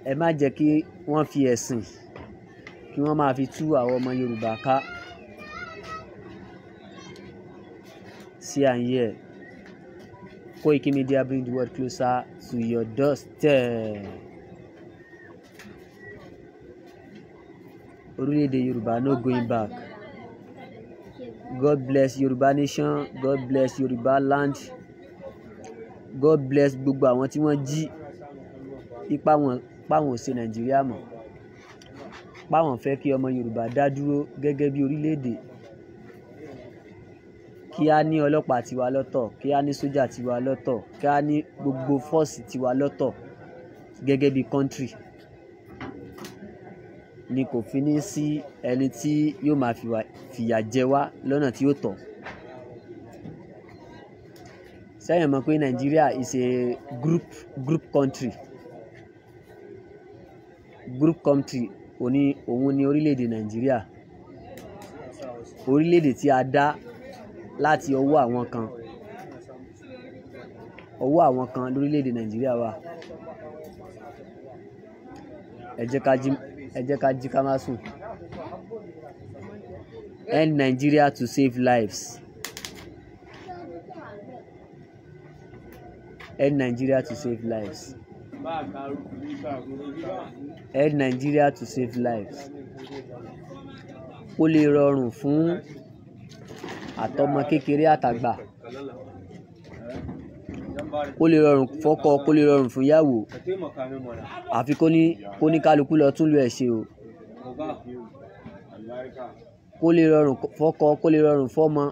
ẹ má jẹ́ kí wọ́n fi ẹ̀sìn kí wọ́n máa fi tú àwọn ọmọ Yorùbá ká. See and hear. Koiki Media bring the world closer to your doorstep. Orílẹ̀-èdè Yorùbá no going back. God bless Yorùbá nation. God bless Yorùbá land. God bless gbogbo àwọn tí wọ́n jí ipá wọn páwọn ò ṣe Nàìjíríà mọ́. Páwọn fẹ́ kí ọmọ Yorùbá dá dúró gẹ́gẹ́ bí orílẹ̀-èdè. Kí á ní ọlọ́pàá tiwa lọ́tọ̀, kí á ní sójà tiwa lọ́tọ̀, kí á ní gbogbo fọ́ọ̀sì tiwa lọ́tọ̀ gẹ́gẹ́ bí country. Ni kò fi ní sí ẹni tí yóò máa fìyà jẹ wá lọ́nà tí ó tọ́. Sẹ́yìn mọ̀ pé Nigeria is a group country. Group country òun ni orílẹ̀-èdè Nigeria. Orílẹ̀-èdè tí a dá láti ọwọ́ àwọn kan. Ọwọ́ àwọn kan lórílẹ̀-èdè Nigeria wà. Ẹ jẹ́ ká jí ká má sùn. End Nigeria to save lives. End Nigeria to save lives. End Nigeria to save lives. Ó lè rọrùn fún àtọmọ kékeré àtàgbà. Ó lè rọrùn fọ́kọ, kó lè rọrùn fún ìyàwó. Àfi kó ní kálukú lọ tún lu ẹ̀ ṣe o. Kó lè rọrùn fọ́kọ, kó lè rọrùn fọ́mọ.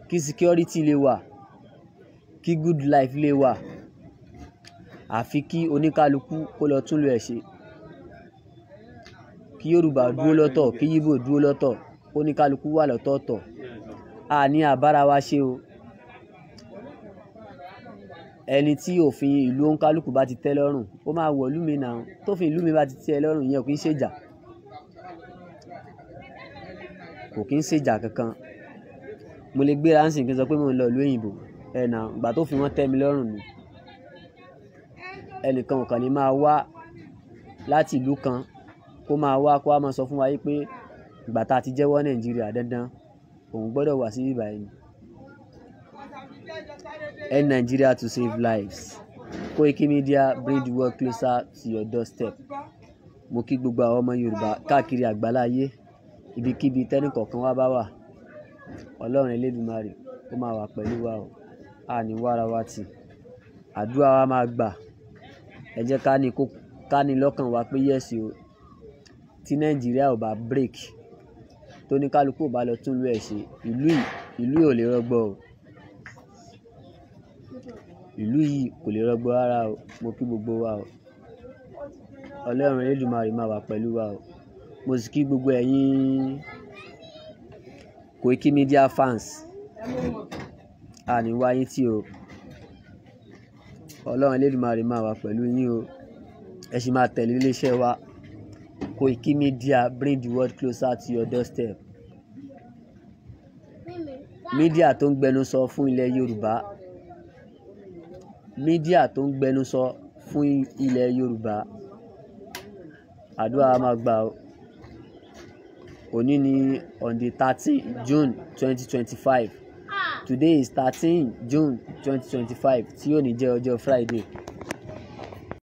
Kí security lè wà. Kí good life lè wà. Àfi kí oníkálukú kó lọ tún lu ẹ̀ ṣe. Kí Yorùbá dúró lọ́tọ̀, kí Yíbò dúró lọ́tọ̀, oníkálukú wà lọ́tọ̀ọ̀tọ̀. A ní àbára wa ṣe o. Ẹni tí òfin ìlú oníkálukú bá ti tẹ́ lọ́rùn, ó máa wọ̀ ìlú mi náà. Tófin ìlú mi bá ti tẹ́ lọ́rùn, ìyẹn kò kí ń ṣèjà. Kò kí ń ṣèjà kankan. Mo lè gbéra ńsìn kí n sọ pé mo ń lọ ìlú òyìnbó. Náà ìgbà tó fi wọ́n tẹ́ mi lọ́rùn ni. Ẹnìkan ò kàn ní máa wá láti ìlú kan kó máa wá kó wá máa sọ fún wa pé ìgbà tá a ti jẹ́wọ́ Nàìjíríà dandan òun gbọ́dọ̀ wá sí ibà yìí. End Nigeria to save lives. Koiki Media bring the world closer to your doorstep. Mo kí gbogbo àwọn ọmọ Yorùbá káàkiri àgbáláyé ibikíbi tẹ́nìkọ̀ọ̀kan wá bá wà. Ọlọ́run Elédùmarè ó máa wà pẹ̀lú wa o. A ní wára wa tì. Àdúrà wa máa gbà. Ẹ jẹ́ ká ní lọ́kàn wa pé yes o. Tí Nàìjíríà ò bá break, tó ní kálukú ò bá lọ tún lu ẹ̀ ṣe, ìlú ò lè rọgbọ o. Ìlú yìí kò lè rọgbọ rárá o. Mo kí gbogbo wa o. Ọlọ́run Elédùmarè máa wà pẹ̀lú wa o. Mo sì kí gbogbo ẹ̀yin Koiki Media fans. A ní wá yín tì o. Ọlọ́run Elédùmarè máa wà pẹ̀lú yín o. Ẹ sì máa tẹ̀lé iléeṣẹ́ wa. Koiki Media bring the world closer to your doorstep. Media tó ń gbẹnusọ fún ilẹ̀ Yorùbá. Media tó ń gbẹnusọ fún ilẹ̀ Yorùbá. Àdúrà máa gbà o. Òní ni on the 13 June 2025. Today is 13 June 2025 tí yóò ní jẹ́ ọjọ́ Friday.